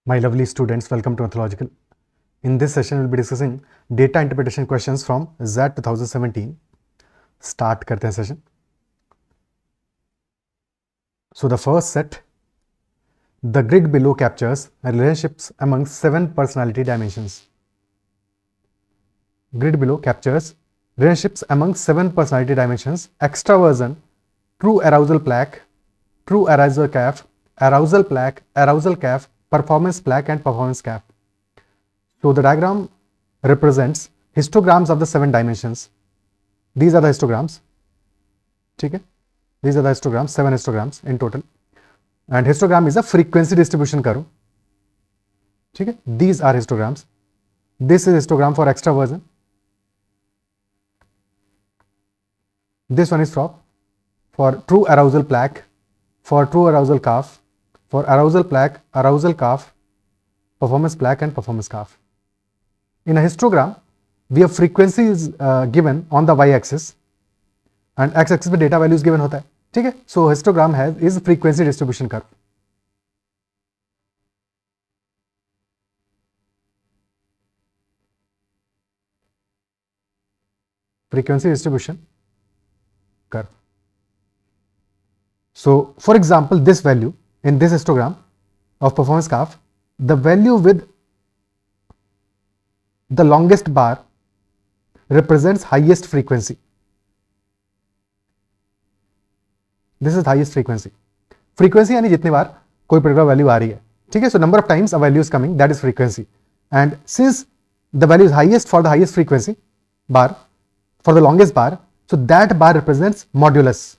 My lovely students, welcome to Mathological. In this session, we'll be discussing data interpretation questions from ZAT 2017. Start karte hain session. So the first set, the grid below captures relationships among 7 personality dimensions. Grid below captures relationships among 7 personality dimensions: extraversion, true arousal plaque, true arousal calf, arousal calf, performance plaque, and performance calf. So the diagram represents histograms of the 7 dimensions. These are the histograms. Okay? These are the histograms, 7 histograms in total. And histogram is a frequency distribution curve. Okay? These are histograms. This is histogram for extraversion. This one is for true arousal plaque, for true arousal calf, for arousal plaque, arousal calf, performance plaque, and performance calf. In a histogram, we have frequencies given on the y-axis and x-axis पे data values given होता है. ठीक है? So histogram is frequency distribution curve. Frequency distribution curve. So for example, this value in this histogram of performance curve, the value with the longest bar represents highest frequency. This is highest frequency. Frequency यानी जितनी बार कोई particular value आ रही है. ठीक है? So number of times a value is coming, that is frequency. And since the value is highest for the highest frequency bar, for the longest bar, so that bar represents modulus.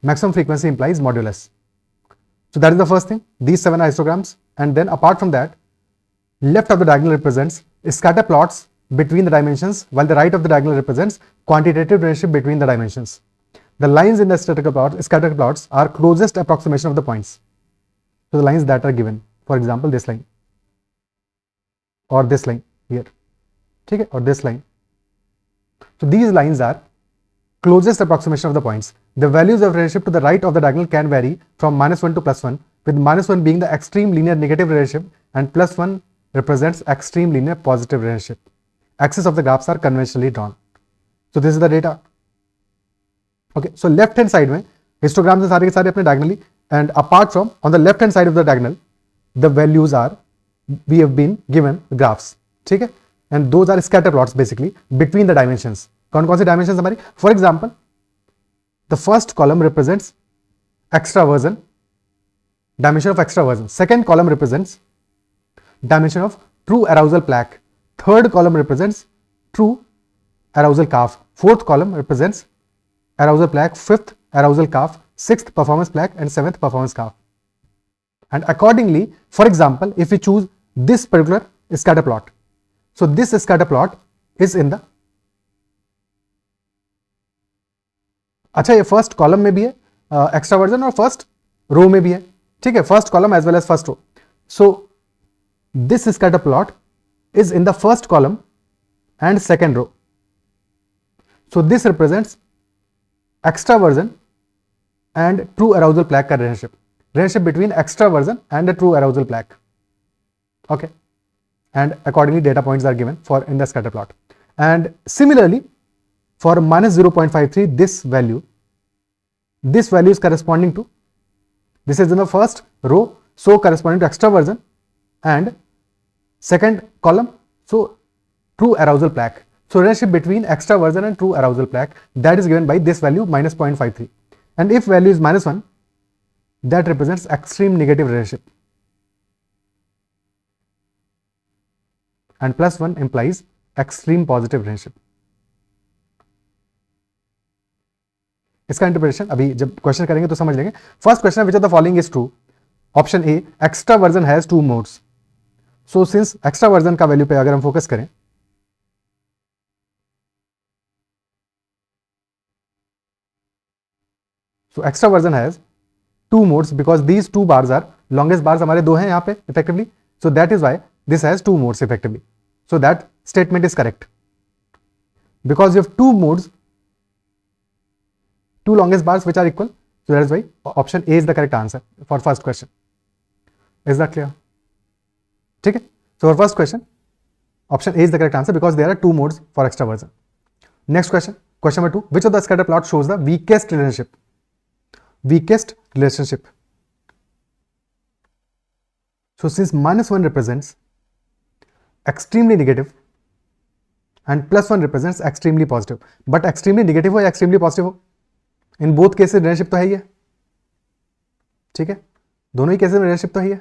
Maximum frequency implies modulus. So that is the first thing. These 7 are histograms. And then apart from that, left of the diagonal represents scatter plots between the dimensions, while the right of the diagonal represents quantitative relationship between the dimensions. The lines in the scatter plots are closest approximation of the points. So the lines that are given, for example, this line or this line here, okay, or this line. So these lines are closest approximation of the points. The values of relationship to the right of the diagonal can vary from -1 to +1, with -1 being the extreme linear negative relationship and +1 represents extreme linear positive relationship. Axes of the graphs are conventionally drawn. So this is the data. Okay, so left hand side में histograms है सारे के सारे अपने diagonally, and apart from on the left hand side of the diagonal, the values are, we have been given graphs. ठीक है? And those are scatter plots basically between the dimensions. कौन कौन सी dimensions हमारी? For example, the first column represents extraversion, dimension of extraversion. Second column represents dimension of true arousal plaque. Third column represents true arousal calf. Fourth column represents arousal plaque. Fifth arousal calf. Sixth performance plaque, and seventh performance calf. And accordingly, for example, if we choose this particular scatter plot, so this scatter plot is in the, अच्छा ये first column में भी है extraversion और first row में भी है. ठीक है? First column as well as first row. So this scatter plot is in the first column and second row. So this represents extraversion and true arousal plaque का relationship between extraversion and the true arousal plaque. Okay, and accordingly data points are given for in the scatter plot. And similarly for -0.53, this value is corresponding to, this is in the first row, so corresponding to extraversion, and second column, so true arousal plaque. So relationship between extraversion and true arousal plaque, that is given by this value -0.53. And if value is -1, that represents extreme negative relationship, and +1 implies extreme positive relationship. इसका interpretation अभी जब question करेंगे तो समझ लेंगे. First question, which of the following is true? Option a, extraversion has 2 modes. So since extraversion का value पे अगर हम फोकस करें, so extraversion has 2 modes because these 2 bars are longest bars हमारे 2 हैं यहां पे effectively. So that is why this has 2 modes effectively. So that statement is correct because you have 2 modes, 2 longest bars which are equal. So that is why option A is the correct answer for first question. Is that clear? ठीक है. So for first question, option A is the correct answer because there are two modes for extraversion. Next question, question number 2. Which of the scatter plot shows the weakest relationship? Weakest relationship. So since -1 represents extremely negative and +1 represents extremely positive, but extremely negative हो या extremely positive हो, in both cases relationship तो है ही है. ठीक है, दोनों ही cases में रिलेशनशिप तो है.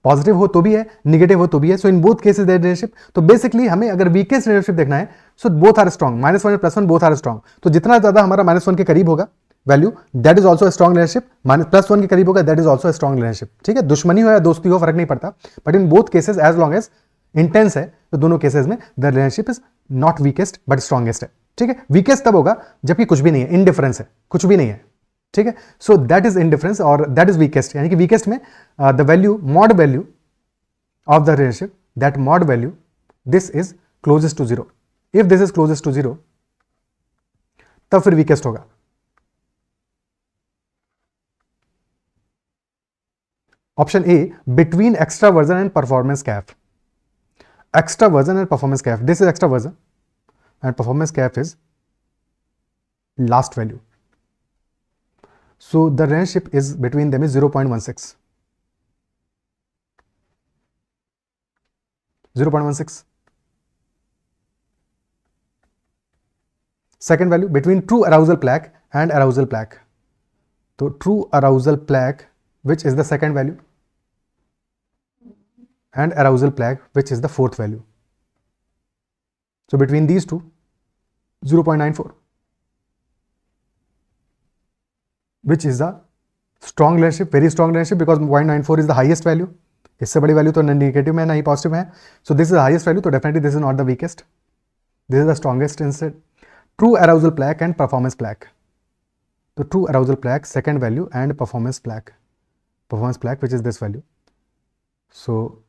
पॉजिटिव हो तो भी है, नेगेटिव हो तो भी है. So in both cases there relationship. तो बेसिकली हमें अगर वीकेस्ट रिलेशनशिप देखना है, so both are strong. -1 +1 both are strong. तो जितना ज्यादा हमारा -1 के करीब होगा value, that is also strong relationship. +1 के करीब होगा, that is also strong relationship. ठीक है, दुश्मनी हो या दोस्ती हो फर्क नहीं पड़ता, but in both cases as long as intense है, तो दोनों केसेस में the relationship is not weakest but strongest है. ठीक है, वीकेस्ट तब होगा जबकि कुछ भी नहीं है, इनडिफरेंस है, कुछ भी नहीं है. ठीक है, सो दैट इज इनडिफरेंस और दैट इज वीकेस्ट. यानी कि वीकेस्ट में the value, mod value of the relationship, that mod value, this is closest to 0. If this is closest to 0, तब फिर weakest होगा. Option A, between extraversion and performance gap. Extraversion and performance gap. This is extraversion and performance gap is last value. So the relationship is between them is 0.16. 0.16. Second value, between true arousal plaque and arousal plaque. So true arousal plaque, which is the second value, and arousal plaque, which is the fourth value. So between these two, 0.94, which is the strong relationship, very strong relationship, because 0.94 is the highest value. इससे बड़ी value तो negative में, ना ही positive है. So this is highest value, तो definitely this is not the weakest, this is the strongest instead. True arousal plaque and performance plaque. तो true arousal plaque second value and performance plaque which is this value. So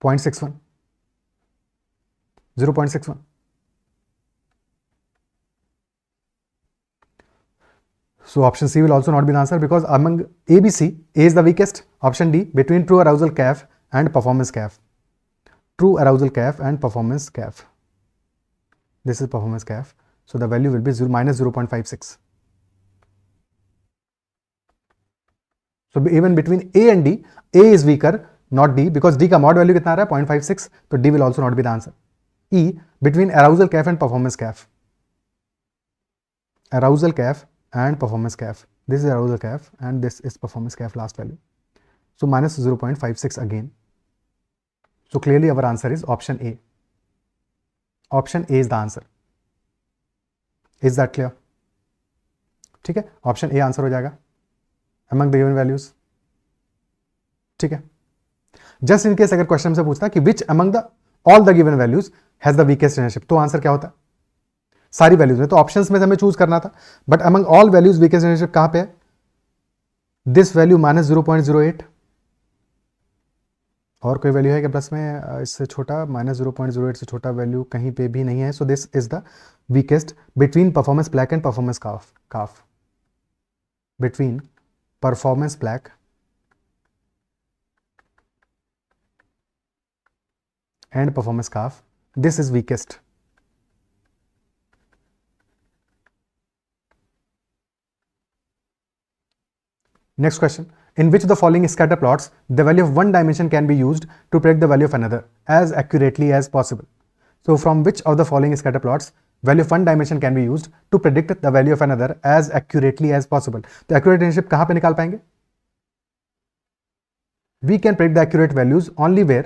0.61, 0.61. So option C will also not be the answer because among A, B, C, A is the weakest. Option D, between true arousal CAF and performance CAF. True arousal CAF and performance CAF. This is performance CAF. So the value will be -0.56. So even between A and D, A is weaker, not D, because D का mod value कितना आ रहा है 0.56, तो D will also not be the answer. E, between arousal CAF and performance CAF. Arousal CAF and performance CAF. This is arousal CAF and this is performance CAF last value. So -0.56 again. So clearly our answer is option A. Option A is the answer. Is that clear? ठीक है, option A answer हो जाएगा among the given values. ठीक है, just in case अगर question से पूछता कि विच among the all the given values has the weakest relationship, तो आंसर क्या होता? सारी वैल्यूज में, तो ऑप्शंस में से हमें चूज करना था, but among all values weakest relationship कहां पे है? दिस वैल्यू -0.08, और कोई वैल्यू है कि प्लस में इससे छोटा, -0.08 से छोटा वैल्यू कहीं पे भी नहीं है. So this is the weakest between performance plaque and performance calf. Between performance plaque and performance calf, this is weakest. Next question. In which of the following scatter plots the value of one dimension can be used to predict the value of another as accurately as possible? So from which of the following scatter plots value of one dimension can be used to predict the value of another as accurately as possible? तो accurate relationship कहां पे निकाल पाएंगे? We can predict the accurate values only where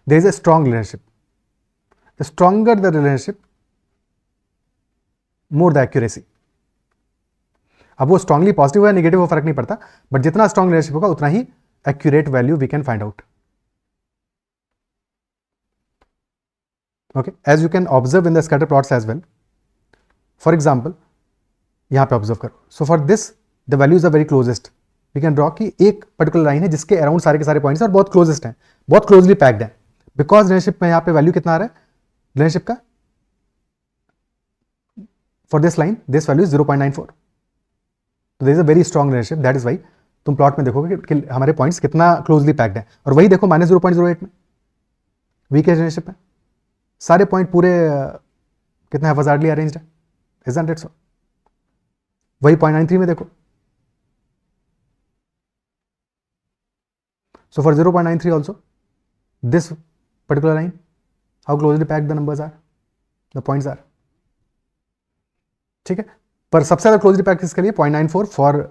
there is a strong relationship. The stronger the relationship, more the accuracy. अब वो strongly positive या negative हो फर्क नहीं पड़ता, बट जितना स्ट्रांग रिलेशनशिप होगा उतना ही accurate value we can find out. Okay, as you can observe in the scatter plots as well. For example यहां पे ऑब्जर्व करो. So for this the values are very closest. We can draw कि एक particular line है जिसके around सारे के सारे पॉइंट्स और बहुत क्लोजेस्ट हैं, बहुत क्लोजली पैक्ड है. बिकॉज रिलेशनशिप में यहां पे वैल्यू कितना आ रहा है रिलेशनशिप का? For this line this value is 0.94. तो this is a very strong relationship. That is why तुम प्लॉट में देखोगे कि हमारे पॉइंट्स कितना क्लोजली पैक्ड है. और वही देखो -0.08 में वीक रिलेशनशिप है, सारे पॉइंट पूरे कितना हैजार्डली अरेंज्ड है. Isn't it so? वही 0.93 में देखो. So for 0.93 also, this particular line, how closely packed the numbers are, the points are. ठीक है, पर सबसे ज्यादा क्लोजली पैक्ड किसके लिए? 0.94. For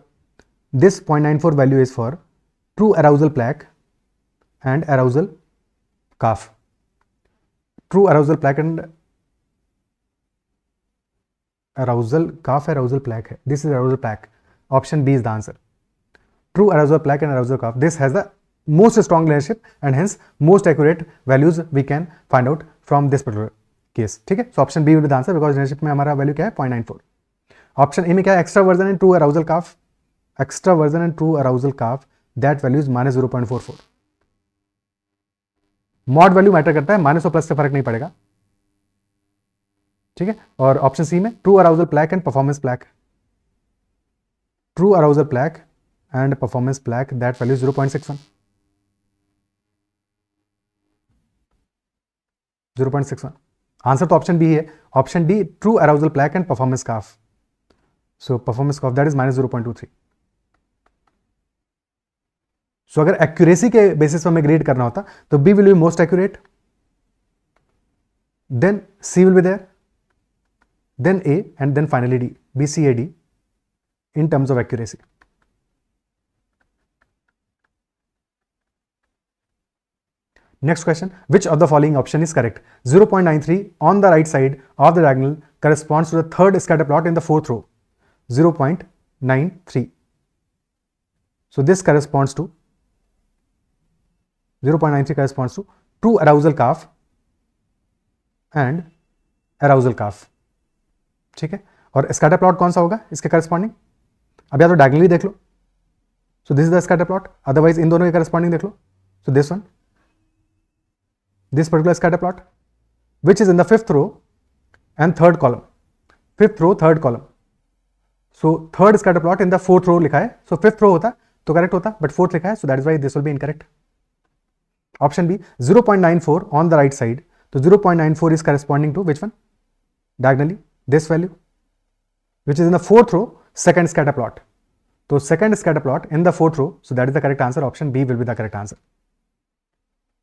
this 0.94 value is for true arousal plaque and arousal cuff. True arousal plaque and arousal cuff arousal plaque है. This is arousal plaque. Option b is the answer. True arousal plaque and arousal cuff. This has the most strong relationship and hence most accurate values we can find out from this particular case. ठीक है, so option B will be the answer because relationship में हमारा value क्या है? 0.94. Option A में क्या है? Extraversion and true arousal calf. Extraversion and true arousal calf, that value is -0.44. Mod value matter करता है, माइनस और प्लस से फर्क नहीं पड़ेगा. ठीक है, और ऑप्शन सी में true arousal plaque and performance plaque. True arousal plaque and performance plaque, that value is 0.61. 0.61. Answer तो ऑप्शन बी है. Option D true arousal plaque and performance calf. So performance calf that is -0.23. सो अगर accuracy के basis पर हमें grade करना होता तो B will be most accurate, then C will be there, then A and then finally D. B C A D in terms of accuracy. Next question, which of the following option is correct? 0.93 on the right side of the diagonal corresponds to the third scatter plot in the fourth row. 0.93. So this corresponds to 0.93 corresponds to true arousal cuff and arousal cuff. ठीक है, और scatter plot कौन सा होगा इसके corresponding? अब या तो डायगोनली देख लो, so this is the scatter plot, otherwise in दोनों के करस्पॉन्डिंग देख लो. So this one, this particular scatter plot which is in the fifth row and third column. Fifth row, third column. So third scatter plot in the fourth row लिखा है, so fifth row होता तो correct होता, but fourth लिखा है, so that is why this will be incorrect. Option B 0.94 on the right side. तो 0.94 is corresponding to which one? Diagonally this value which is in the fourth row, second scatter plot. तो second scatter plot in the fourth row, so that is the correct answer. Option B will be the correct answer.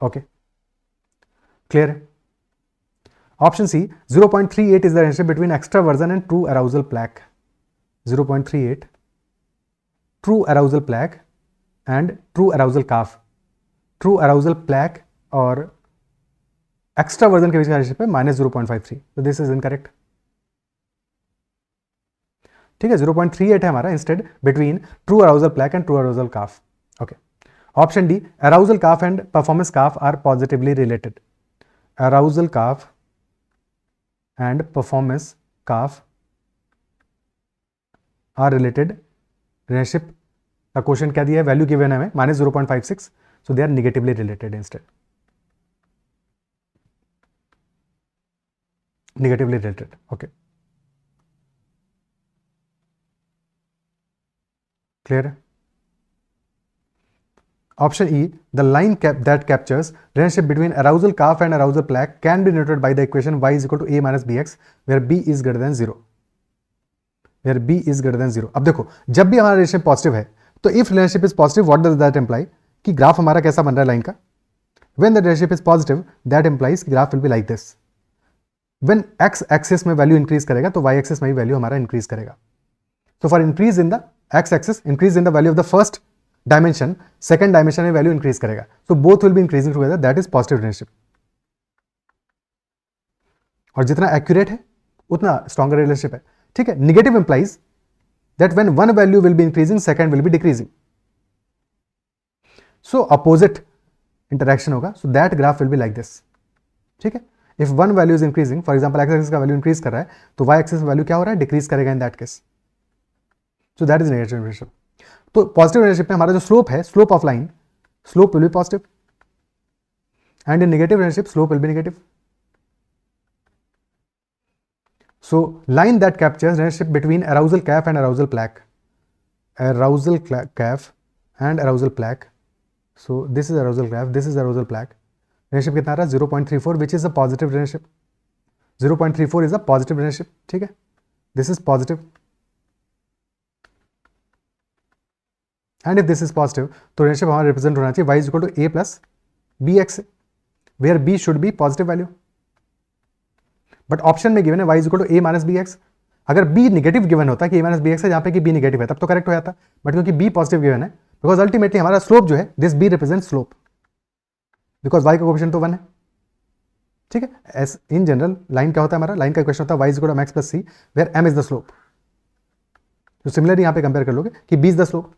Okay. Clear? Option C 0.38 is the relationship between extraversion and true arousal plaque. 0.38 true arousal plaque and true arousal cuff. True arousal plaque और extraversion के बीच का relationship है -0.53. So this is incorrect. ठीक है, 0.38 है हमारा instead between true arousal plaque and true arousal cuff. Okay. Option D arousal cuff and performance cuff are positively related. Arousal cuff and performance cuff are related. Relationship का question क्या दिया है? Value given है हमें -0.56, so they are negatively related instead. Negatively related. Okay. Clear? Option E, the line that captures relationship between arousal cuff and arousal plaque can be denoted by the equation y is equal to a minus bx, where b is greater than 0. Where b is greater than 0. अब देखो, जब भी हमारा relationship positive है, तो if relationship is positive, what does that imply? कि graph हमारा कैसा बन रहा है लाइन का? When the relationship is positive, that implies graph will be like this. When x axis में वैल्यू इंक्रीज करेगा, तो वाई एक्सिस में भी वैल्यू हमारा इंक्रीज करेगा. So for increase in the x axis, increase in the value of the first dimension, second dimension में value increase करेगा. So both will be increasing together, that is positive relationship. और जितना accurate है उतना stronger relationship है. ठीक है, negative implies that when one value will be increasing, second will be decreasing. So opposite interaction होगा, so that graph will be like this. ठीक है, if one value is increasing, for example x axis का value increase कर रहा है, तो Y axis value क्या हो रहा है? डिक्रीज करेगा in that case. So that is negative relationship. तो पॉजिटिव रिलेशनशिप में हमारा जो स्लोप है, slope of line, slope will be positive, and in negative relationship slope will be negative. So line that captures relationship between arousal calf and arousal plaque. Arousal calf and arousal plaque. So this is arousal calf, this is arousal plaque. Relationship कितना आ रहा है 0.34, which is a positive relationship. 0.34 is a positive relationship. ठीक है, this is positive. And if this is positive, तो relationship हमारा represent होना चाहिए y is equal to a plus bx, where b should be positive value. But option में given है y is equal to a minus bx. अगर b negative given होता कि a minus bx है, जहाँ पे कि b नेगेटिव है, तब तो करेक्ट हो जाता. बट क्योंकि b पॉजिटिव गिवन है, बिकॉज अल्टीमेटली हमारा स्लोप जो है, this b represent slope, because y का कोएफिशिएंट तो 1 है. ठीक है, एस इन जनरल लाइन क्या होता है हमारा, लाइन का इक्वेशन होता है y is equal to mx plus c, where m is the slope. तो सिमिलरली यहाँ पे कंपेयर कर लोगे कि b इज द स्लोप.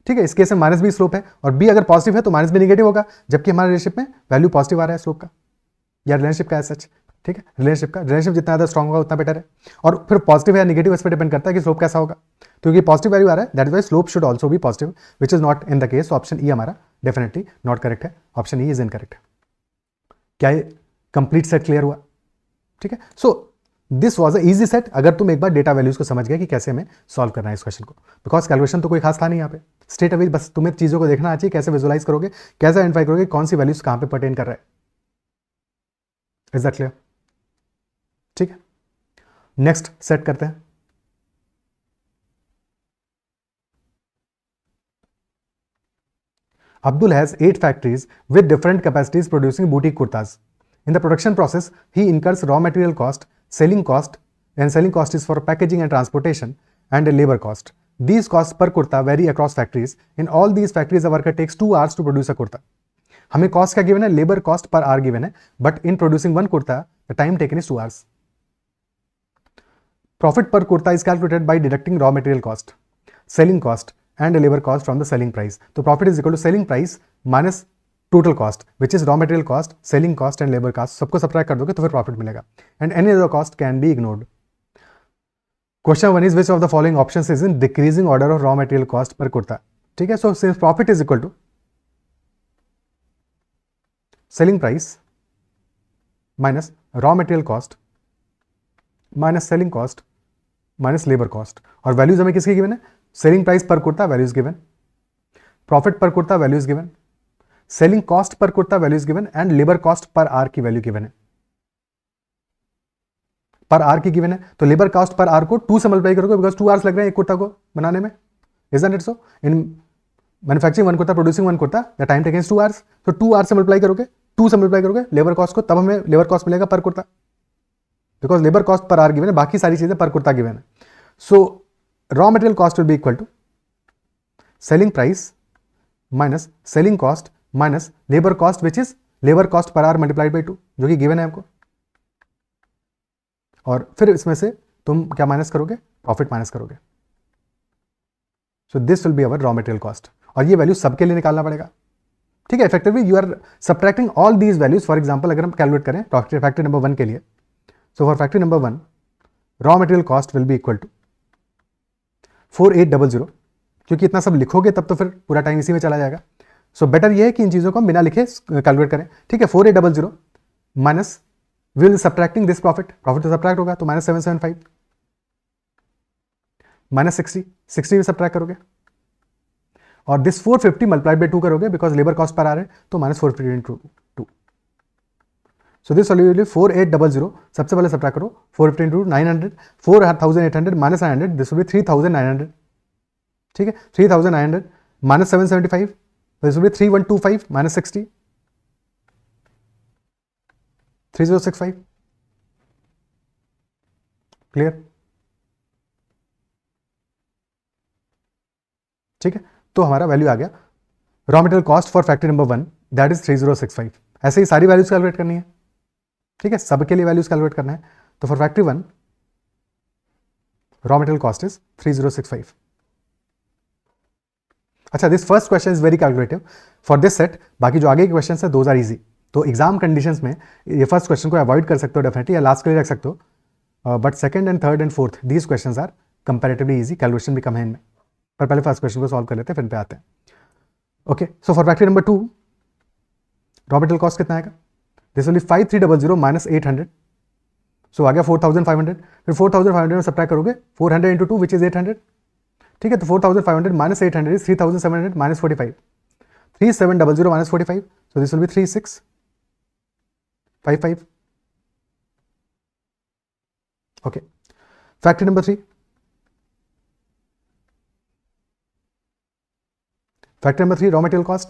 ठीक है, इस केस में माइनस बी स्लोप है और b अगर पॉजिटिव है तो माइनस बी नेगेटिव होगा, जबकि हमारे रिलेशनशिप में वैल्यू पॉजिटिव आ रहा है स्लोप का या रिलेशनशिप का सच. ठीक है, रिलेशनशिप जितना ज़्यादा स्ट्रॉन्ग होगा उतना बेटर है. और फिर पॉजिटिव है या नेगेटिव इस पर डिपेंड करता है कि स्लोप कैसा होगा. क्योंकि पॉजिटिव वैल्यू आ रहा है, that is why slope should also be positive, which is not in the case. Option E हमारा डेफिनेटली नॉट करेक्ट है, ऑप्शन ई इज इनकरेक्ट. क्या ये कंप्लीट सेट क्लियर हुआ? ठीक है, so this was a easy set अगर तुम एक बार डेटा वैल्यूज को समझ गए कि कैसे हमें सॉल्व करना है इस क्वेश्चन को. बिकॉज कैलकुलेशन तो कोई खास था नहीं यहाँ पे, स्ट्रेट अवे बस तुम्हें चीज़ों को देखना चाहिए, कैसे विजुलाइज करोगे, कैसे आइडेंटिफाई करोगे कौन सी वैल्यूज कहाँ पे पर्टेन कर रहा है. Is that clear? ठीक है, नेक्स्ट सेट करते हैं. Abdul has 8 factories with different capacities producing boutique kurtas. In the production process, he incurs raw material cost, selling cost, and selling cost is for packaging and transportation, and a labor cost. These costs per kurta vary across factories. In all these factories, a worker takes 2 hours to produce a kurta. हमें cost क्या given है, labour cost per hour given है, but in producing one kurta the time taken is 2 hours. Profit per kurta is calculated by deducting raw material cost, selling cost, and labor cost from the selling price. So profit is equal to selling price minus total cost, which is raw material cost, selling cost, and labor cost. सबको subtract कर दोगे तो फिर profit मिलेगा. And any other cost can be ignored. Question 1 is which of the following options is in decreasing order of raw material cost per kurta? ठीक है, so since profit is equal to selling price minus raw material cost minus selling cost minus labour cost, और values हमें किसकी given है, selling price पर kurta values given, profit per kurta values given, selling cost per kurta values given, and labour cost per hour की value given है. Per hour की given है तो लेबर कॉस्ट पर आर को 2 से मल्टीप्लाई करोगे, बिकॉज 2 hours लग रहे हैं एक कुर्ता को बनाने में. Isn't it so? In manufacturing one kurta, producing one kurta, the time taken is 2 hours. तो 2 hours से मल्टीप्लाई करोगे, 2 से मल्टीप्लाई करोगे लेबर कॉस्ट को, तब हमें लेबर कॉस्ट मिलेगा per kurta, because labour cost per hour given है, बाकी सारी चीजें पर कुर्ता गिवन है. So raw material cost will be equal to selling price minus selling cost minus labour cost, which is labour cost per hour multiplied by 2, जो कि given है हमको. और फिर इसमें से तुम क्या माइनस करोगे, प्रॉफिट माइनस करोगे. So this will be our raw material cost, और ये वैल्यू सबके लिए निकालना पड़ेगा. ठीक है, effectively you are subtracting all these values. For example अगर हम कैलकुलेट करें फैक्ट्री नंबर 1 के लिए, so for factory number 1 raw material cost will be equal to 4800. क्योंकि इतना सब लिखोगे तब तो फिर पूरा टाइम इसी में चला जाएगा. सो बेटर ये है कि इन चीज़ों को हम बिना लिखे कैलकुलेट करें. ठीक है, 4800 minus will subtracting this profit तो सब्ट्रैक्ट होगा, तो माइनस 775 माइनस 60 भी सब्ट्रैक्ट करोगे, और दिस 450 मल्टीप्लाइड बाई 2 करोगे, बिकॉज लेबर कॉस्ट पर आ रहे हैं, तो minus 450 into 2. So this value will B 4800. सबसे पहले सब्ट्रैक्ट करो 450 into 900, 4800 minus 900, this will B 3900. ठीक है, 3900 minus 775, this will B 3125 minus 60, 3065. Clear? ठीक है, तो हमारा वैल्यू आ गया raw material cost for factory number 1, that is 3065. ऐसे ही सारी वैल्यूज कैलकुलेट करनी है. ठीक है, सबके लिए वैल्यूज कैलकुलेट करना है. तो for factory 1 raw material cost is 3065. अच्छा, this first question is very calculative for this set. बाकी जो आगे के क्वेश्चन है दोज आर इजी. तो एग्जाम कंडीशंस में ये फर्स्ट क्वेश्चन को अवॉइड कर सकते हो डेफिनेटली, या लास्ट के लिए रख सकते हो. But second and third and fourth these questions are comparatively easy, calculation भी कम है इनमें. पर पहले फर्स्ट क्वेश्चन को सॉल्व कर लेते हैं, फिर इन पे आते हैं. Okay, so for factory number 2 raw material cost कितना आएगा, दिस विल बी 5300 माइनस 800, सो आ गया 4500, फिर 4500 में सब्ट्रैक्ट करोगे 400 इंटू 2 विच इज 800, ठीक है। तो 4500 minus 800 is 3700 minus 45, 3700 minus 45, so this will B 3655. Okay. Factor number 3. Factor number 3, raw material cost.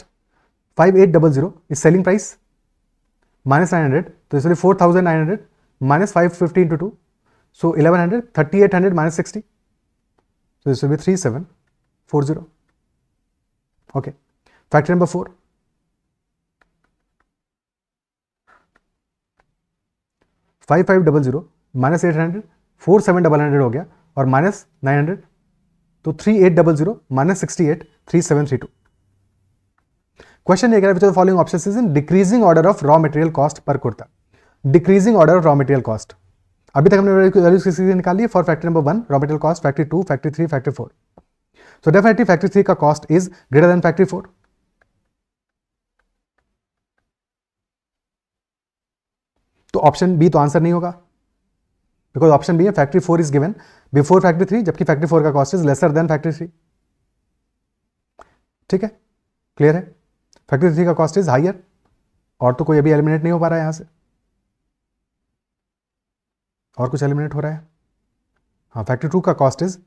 5800 is selling price minus 900. So this will be 4900 minus 550 into 2. So 1100, 3800 minus 60. So this will be 3740. Okay. Factor number 4. 5500 minus 800, 4700 हो गया और minus 900, तो 3800 minus 68, 3732. Question ये कह रहा है विच of the following options is in decreasing order of raw material cost per kurta. Decreasing order of raw material cost. अभी तक हमने वैल्यूज किसी निकाली है for factor number 1 raw material cost, factor 2, factor 3, factor 4. So definitely factor 3 का cost is greater then factor 4. तो option B तो answer नहीं होगा, बिकॉज ऑप्शन बी है factory 4 is given before factory 3, जबकि फैक्ट्री 4 का cost is lesser than factory 3. ठीक है, क्लियर है. फैक्ट्री 3 का कॉस्ट इज हाइयर, और तो कोई अभी एलिमिनेट नहीं हो पा रहा है यहां से, और कुछ एलिमिनेट हो रहा है. हाँ, फैक्ट्री 2 का cost is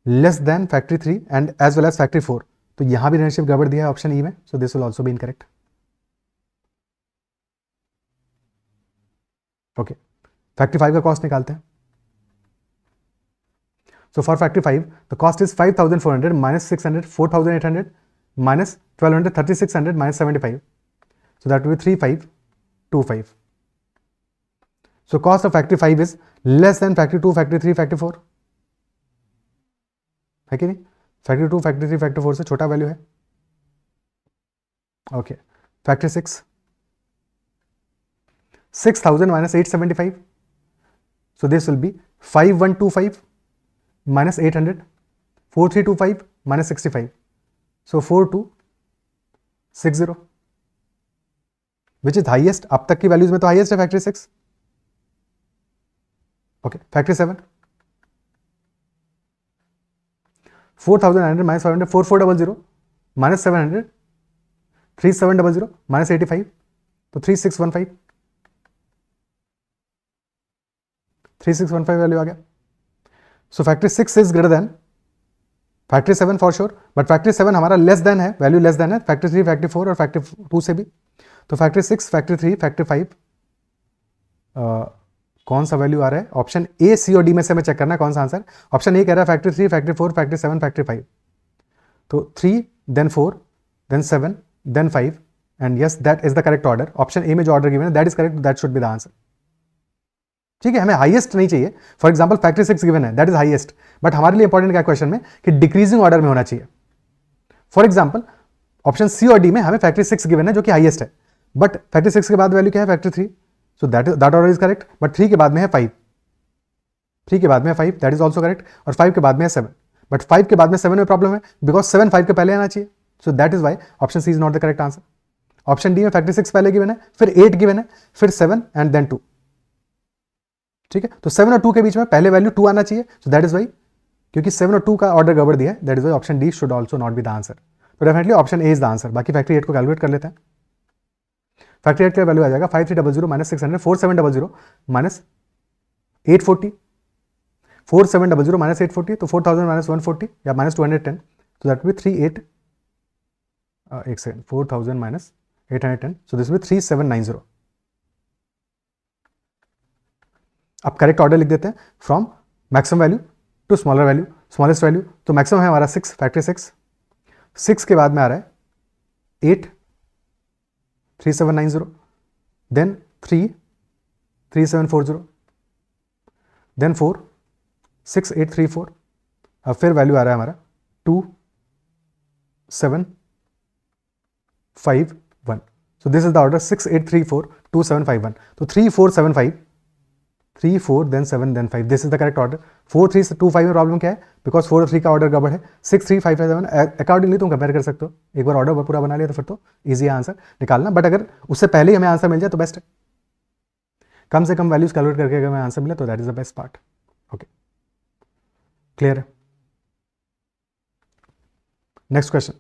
less than factory 3 and as well as factory 4. तो यहां भी रिलेशनशिप गड़बड़ दिया है ऑप्शन ई में, सो this will also be incorrect. Okay, factory 5 का कॉस्ट निकालते हैं. So for factory 5 the cost is 5400 minus 600, 4800 minus 1200, 3600 minus 75, so that will be 3525. So cost of factory 5 is less than factory 2, factory 3, factory 4, है कि नहीं. Factory 2, factory 3, factory 4 से छोटा value है. Okay, factory 6, 6000 minus 875, so this will be 5125 minus 800, 4325 minus 65, so 4260, which is highest. अब तक की values में तो हाईएस्ट है factory 6. Okay, factory 7, 4900 minus 500, 4400 minus 700, 3700 minus 85, तो 3615, 3615 वैल्यू आ गया. So factory 6 is greater than factory 7 for sure, but factory 7 हमारा लेस देन है, वैल्यू लेस देन है फैक्ट्री 3, फैक्ट्री 4 और फैक्ट्री 2 से भी. तो फैक्ट्री 6, फैक्ट्री 3, फैक्ट्री 5, कौन सा वैल्यू आ रहा है. ऑप्शन ए, सी और डी में से हमें चेक करना है कौन सा आंसर. ऑप्शन ए कह रहा है फैक्ट्री 3, फैक्ट्री 4, फैक्ट्री 7, फैक्ट्री 5. तो 3 then 4 then 7 then 5, and yes that is the correct order. Option A में जो ऑर्डर गिवन है that is correct, that should be the answer. ठीक है, हमें हाईएस्ट नहीं चाहिए. फॉर एग्जांपल फैक्ट्री 6 गिवन है, दैट इज हाईएस्ट, बट हमारे लिए इंपॉर्टेंट क्या क्वेश्चन में कि डिक्रीजिंग ऑर्डर में होना चाहिए. फॉर एग्जांपल ऑप्शन सी और डी में हमें फैक्ट्री 6 गिवन है जो कि हाईएस्ट है, बट फैक्ट्री 6 के बाद वैल्यू क्या है factory 3, so that order is correct. But 3 के बाद में है 5, 3 के बाद में है 5, दैट इज ऑल्सो करेक्ट. और 5 के बाद में है 7, बट 5 के बाद में 7 में प्रॉब्लम है बिकॉज 7 5 के पहले आना चाहिए. So that is why option C is not the correct answer. Option D में फैक्ट्री 6 पहले गिवन है, फिर 8 गिवन है, फिर 7 एंड देन 2. ठीक है, तो 7 और 2 के बीच में पहले वैल्यू 2 आना चाहिए. सो दैट इज वाई, क्योंकि 7 और 2 का ऑर्डर गड़बड़ दिया है, that is why option d should also not be the answer. तो definitely option a is the answer. बाकी फैक्ट्री 8 को कैलकुलेट कर लेते हैं. फैक्ट्री 8 का वैल्यू आ जाएगा 5300 माइनस 600, 4700 माइनस 840, 4700 माइनस 840, तो 4000 माइनस 140 या माइनस 210, तो दैट विल बी 38, एक second, 4000 minus 810, so this will be 3790. अब करेक्ट ऑर्डर लिख देते हैं from maximum value to smaller value, smallest value. तो मैक्सिमम है हमारा 6, फैक्ट्री 6, 6 के बाद में आ रहा है 8, 3790, देन 3, 3740, देन 4, 6834. अब फिर वैल्यू आ रहा है हमारा 2, 7, 5, 1. सो दिस इज द ऑर्डर 6, 8, 3, 4, 2, 7, 5, 1. तो 3, 4, 7, 5, 3, 4 then 7 then 5, this is the correct order. 4, 3, 2, 5 में प्रॉब्लम क्या है, बिकॉज 4 और 3 का ऑर्डर गड़बड़ है. 6, 3, 5, 7 अकॉर्डिंगली तुम कंपेयर कर सकते हो. एक बार ऑर्डर पूरा बना लिया तो फिर तो ईजी है आंसर निकालना, बट अगर उससे पहले ही हमें आंसर मिल जाए तो बेस्ट है. कम से कम वैल्यूज कैलकुलेट करके अगर मैं आंसर मिले तो that is the best part. Okay, clear है. Next question.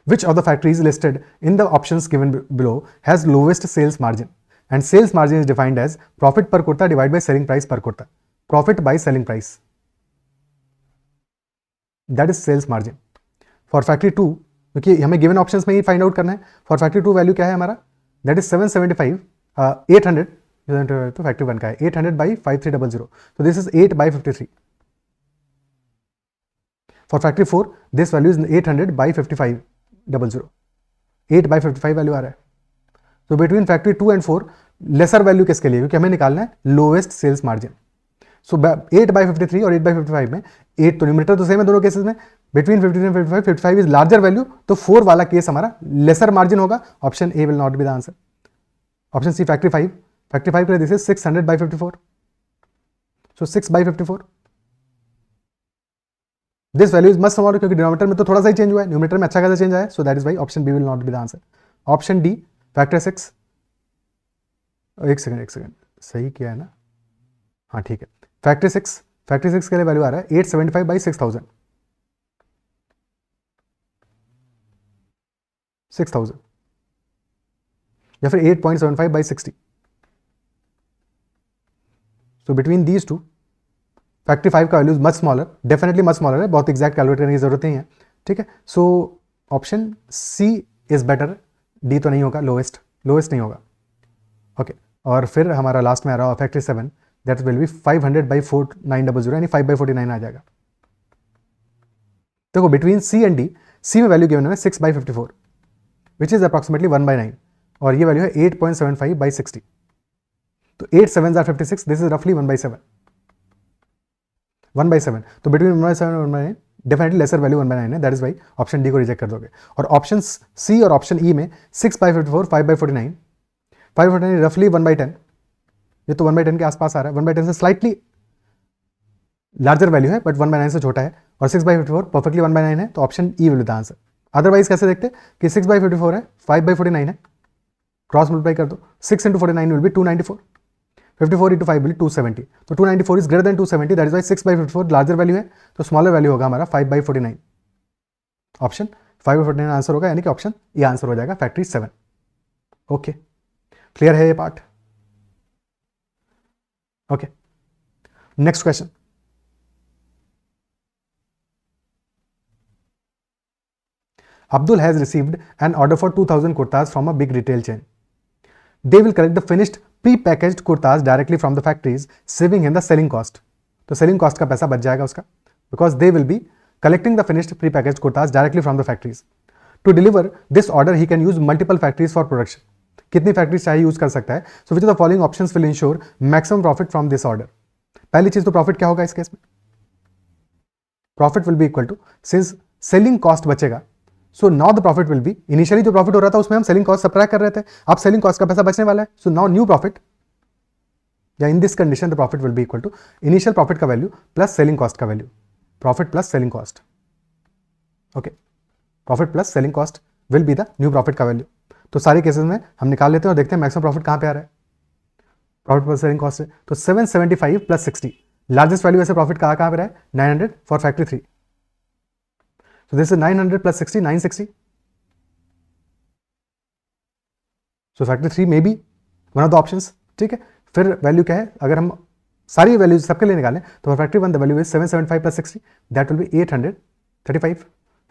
Which of the factories listed in the options given below has lowest sales margin? And sales margin is defined as profit per kurta divided by selling price per kurta. Profit by selling price. That is sales margin. For factory 2, क्योंकि हमें given options में ही find out करना है. For factory 2 value क्या है हमारा? That is 775, 800. तो factory 1 का है 800 by 5300. So this is 8 by 53. For factory 4, this value is 800 by 5500. 8 by 55 value आ रहा है. तो between factory 2 and 4 lesser value किसके लिए, क्योंकि हमें निकालना है lowest sales margin. So 8 by 53 और 8 by 55 में 8 तो न्यूमरेटर तो सेम है दोनों केसेस में. Between 53 and 55, 55 is larger value, तो 4 वाला केस हमारा लेसर मार्जिन होगा. Option A will not be the answer. Option C factory 5. Factory 5 के लिए this is 600 by 54. So 6 by 54. This value is much smaller, क्योंकि डिनोमिनेटर में तो थोड़ा सा ही चेंज हुआ है, न्यूमरेटर में अच्छा खासा चेंज आया. So that is why option B will not be the answer. Option D factor 6. एक सेकंड सही किया है ना? हाँ ठीक है. फैक्टर 6 के लिए वैल्यू आ रहा है 875 by 6000. 6000 या फिर 8.75 by 60. So between these two factory 5 का value much smaller, definitely much smaller है, बहुत एग्जैक्ट कैलकुलेट करने की जरूरत नहीं है. ठीक है. So option C is better. D तो नहीं होगा, लोएस्ट नहीं होगा. ओके. और फिर हमारा लास्ट में आ रहा है factory 7, that will be 500 by 4900, यानी 5 by 49 आ जाएगा. देखो बिटवीन सी एंड डी, सी में वैल्यू गिवन है 6 by 54 which is approximately 1 by 9, और ये वैल्यू है 8.75 by 60. तो 8 7s are 56, दिस इज रफली 1 by 7. 1 by 7. तो बिटवीन 1 by 7 और 1 by 9 definitely lesser value 1 by 9 है. That is why option D को रिजेक्ट कर दोगे. और ऑप्शन सी और ऑप्शन ई में 6 by 54, 5 by 49, 5 by 49 रफली 1 by 10. ये तो 1 by 10 के आसपास आ रहा है. 1 by 10 से स्लाइटली लार्जर वैल्यू है, बट 1 by 9 से छोटा है. और 6 by 54 परफेक्टली 1 by 9 है, तो option E will be the answer. Otherwise कैसे देखते कि 6 by 54 है, 5 by 49 है, क्रॉस मल्टीप्लाई कर दो. 6 into 49 will be 294. 54 into 5 will be 270. तो 294 is greater than 270. That is why 6 by 54 larger value है, तो स्मॉलर वैल्यू होगा हमारा 5 by 49. ऑप्शन 5 by 49 आंसर होगा, यानी कि ऑप्शन ये आंसर हो जाएगा फैक्ट्री 7. ओके, क्लियर है ये part? Okay. Next question. Abdul has received an order for 2000 kurtas from a big retail chain. They will collect the finished pre-packaged kurtas directly from the factories, saving him the selling cost. तो selling cost का पैसा बच जाएगा उसका, because they will be collecting the finished pre-packaged kurtas directly from the factories. To deliver this order, he can use multiple factories for production. कितनी factories चाहिए use कर सकता है? So which of the following options will ensure maximum profit from this order? पहली चीज तो profit क्या होगा इस केस में? Profit will be equal to, since selling cost बचेगा, so now the profit will be, initially जो प्रॉफिट हो रहा था उसमें हम सेलिंग कॉस्ट सब्ट्रैक्ट कर रहे थे, अब सेलिंग कॉस्ट का पैसा बचने वाला है. सो नाउ न्यू प्रॉफिट, या in this condition the profit will be equal to initial profit का वैल्यू प्लस सेलिंग कॉस्ट का value. Profit plus selling cost. Okay, profit plus selling cost will be the new profit का value. तो सारे cases में हम निकाल लेते हैं और देखते हैं मैक्सिमम प्रॉफिट कहां पे आ रहा है. प्रॉफिट प्लस सेलिंग कॉस्ट से तो 775 प्लस 60, लार्जेस्ट वैल्यू ऐसे प्रॉफिट कहां पे रहा है? 900 for factory 3. So this is 900 plus 60, 960. So factor 3 may be one of the options. ठीक है. फिर वैल्यू क्या है? अगर हम सारी वैल्यूज सबके लिए निकालें तो factory 1 the value is 775 plus 60, that will be 835.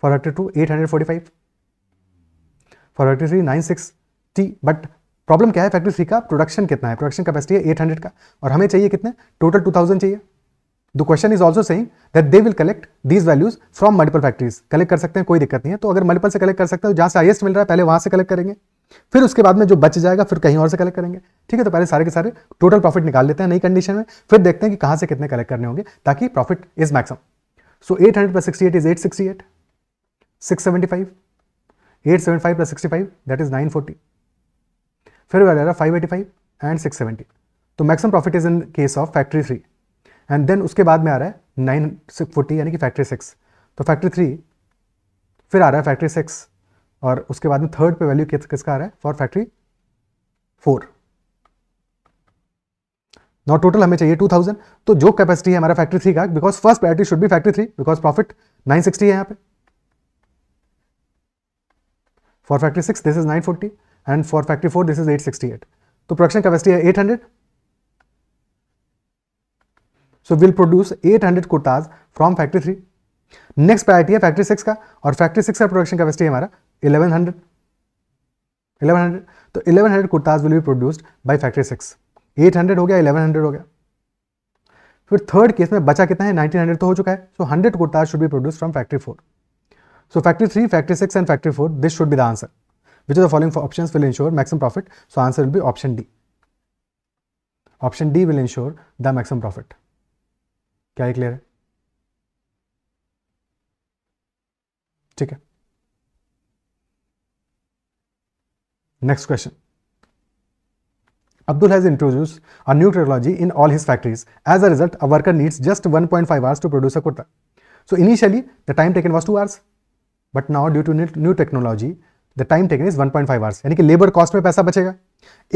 For factor 2 845. For factor 3 960. But problem क्या है? फैक्ट्री 3 का प्रोडक्शन कितना है? प्रोडक्शन कैपेसिटी है 800 का, और हमें चाहिए कितने? टोटल 2000 चाहिए. The question is also saying that they will collect these values from multiple factories. Collect कर सकते हैं, कोई दिक्कत नहीं है. तो अगर मल्टीपल से कलेक्ट कर सकते हैं, तो जहां से हाईएस्ट मिल रहा है पहले वहां से कलेक्ट करेंगे, फिर उसके बाद में जो बच जाएगा फिर कहीं और से कलेक्ट करेंगे. ठीक है. तो पहले सारे के सारे टोटल प्रॉफिट निकाल लेते हैं नई कंडीशन में, फिर देखते हैं कि कहां से कितने कलेक्ट करने होंगे ताकि profit is maximum. So 800 plus 68 is 868. 675. 875 plus 65 that is 940. फिर वाला 585 and 670. तो maximum profit is in case of factory 3. And then उसके बाद में आ रहा है 940, यानी कि फैक्ट्री 6. तो फैक्ट्री 3, फिर आ रहा है फैक्ट्री 6, और उसके बाद में थर्ड पे वैल्यू किसका आ रहा है? For factory 4. नाउ टोटल हमें चाहिए 2000, तो जो कैपेसिटी है हमारा फैक्ट्री 3 का, because first priority should be factory 3 because profit 960 है यहाँ पे. For factory 6 this is 940 and for factory 4 this is 868. तो प्रोडक्शन कैपेसिटी है 800. So will produce 800 kurtas from factory 3. Next priority है फैक्ट्री 6 का, और फैक्ट्री 6 का प्रोडक्शन कैपेसिटी है हमारा 1100. तो 1100 kurtas will be produced by factory 6. 800 हो गया, 1100 हो गया. फिर थर्ड केस में बचा कितना है, 1900 तो हो चुका है. सो 100 kurtas should be produced from factory 4. So factory 3, factory 6 and factory 4, this should be the answer. Which of the following options will ensure maximum profit? So answer will be option D. Option D will ensure the maximum profit. क्या ये clear है? ठीक है. Next question. Abdul has introduced a new technology in all his factories. As a result, a worker needs just 1.5 hours to produce a kurta. So initially, the time taken was 2 hours, but now due to new technology, the time taken is 1.5 hours. यानी कि labour cost में पैसा बचेगा.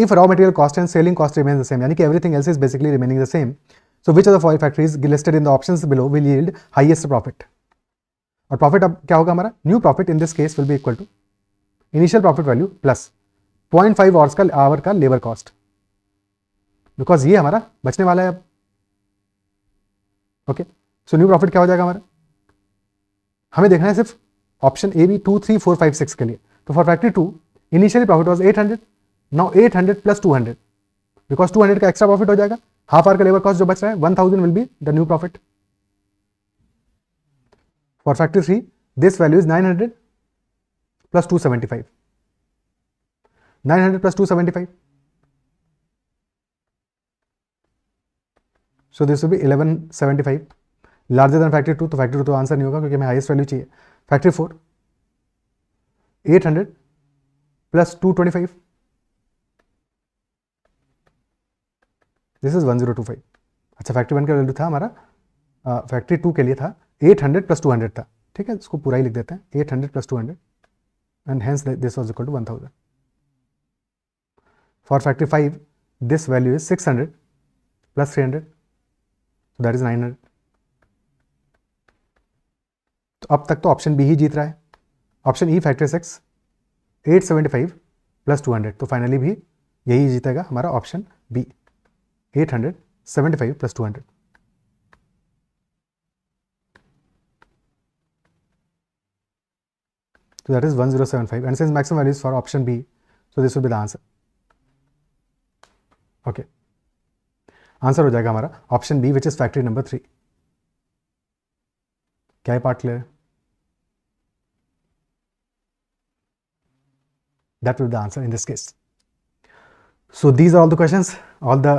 If raw material cost and selling cost remains the same, यानी कि everything else is basically remaining the same. So which of the four factories listed in the options below will yield highest profit? और profit अब क्या होगा हमारा? New profit in this case will be equal to initial profit value plus 0.5 hour का labour cost, because ये हमारा बचने वाला है अब. ओके, सो न्यू प्रॉफिट क्या हो जाएगा हमारा? हमें देखना है सिर्फ ऑप्शन ए बी 2, 3, 4, 5, 6 के लिए. तो for factory 2 initially profit was 800. Now 800 plus 200, because 200 का एक्स्ट्रा प्रॉफिट हो जाएगा. हाफ आवर का लेबर कॉस्ट जो बच रहा है 1000 will be the new profit. For factory 3 this value is 900 plus 275. 900 plus 275, so this will B 1175. Larger than factory 2, तो factory 2 तो आंसर नहीं होगा क्योंकि हमें हाईएस्ट वैल्यू चाहिए. Factory 4 800 plus 225, this is 1025. अच्छा, फैक्ट्री 1 का वैल्यू था हमारा, फैक्ट्री 2 के लिए था 800 प्लस 200 था. ठीक है, इसको पूरा ही लिख देते हैं, 800 plus 200 and hence this was equal to 1000. For factory 5 this value is 600 plus 300, so that is 900. तो अब तक तो ऑप्शन बी ही जीत रहा है. ऑप्शन ई फैक्ट्री 6 875 प्लस 200, तो फाइनली भी यही जीतेगा हमारा option B 875 plus 200. So that is 1075 and since maximum value is for option B, so this will be the answer. Okay, answer हो जाएगा हमारा option B which is factory number 3. क्या है पार्ट क्लियर है? That will be the answer in this case. So these are all the questions, all the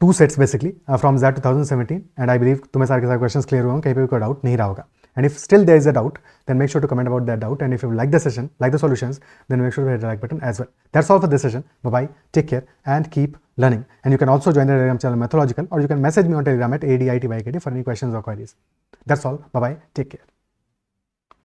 2 sets basically from ZAT 2017, and I believe तुम्हें सारे के सारे questions clear हुए होंगे, कहीं पे भी कोई doubt नहीं रहा होगा. And if still there is a doubt, then make sure to comment about that doubt. And if you like the session, like the solutions, then make sure to hit the like button as well. That's all for this session. Bye bye. Take care and keep learning. And you can also join the Telegram channel Mathological, or you can message me on Telegram at ADITYKD for any questions or queries. That's all. Bye bye. Take care.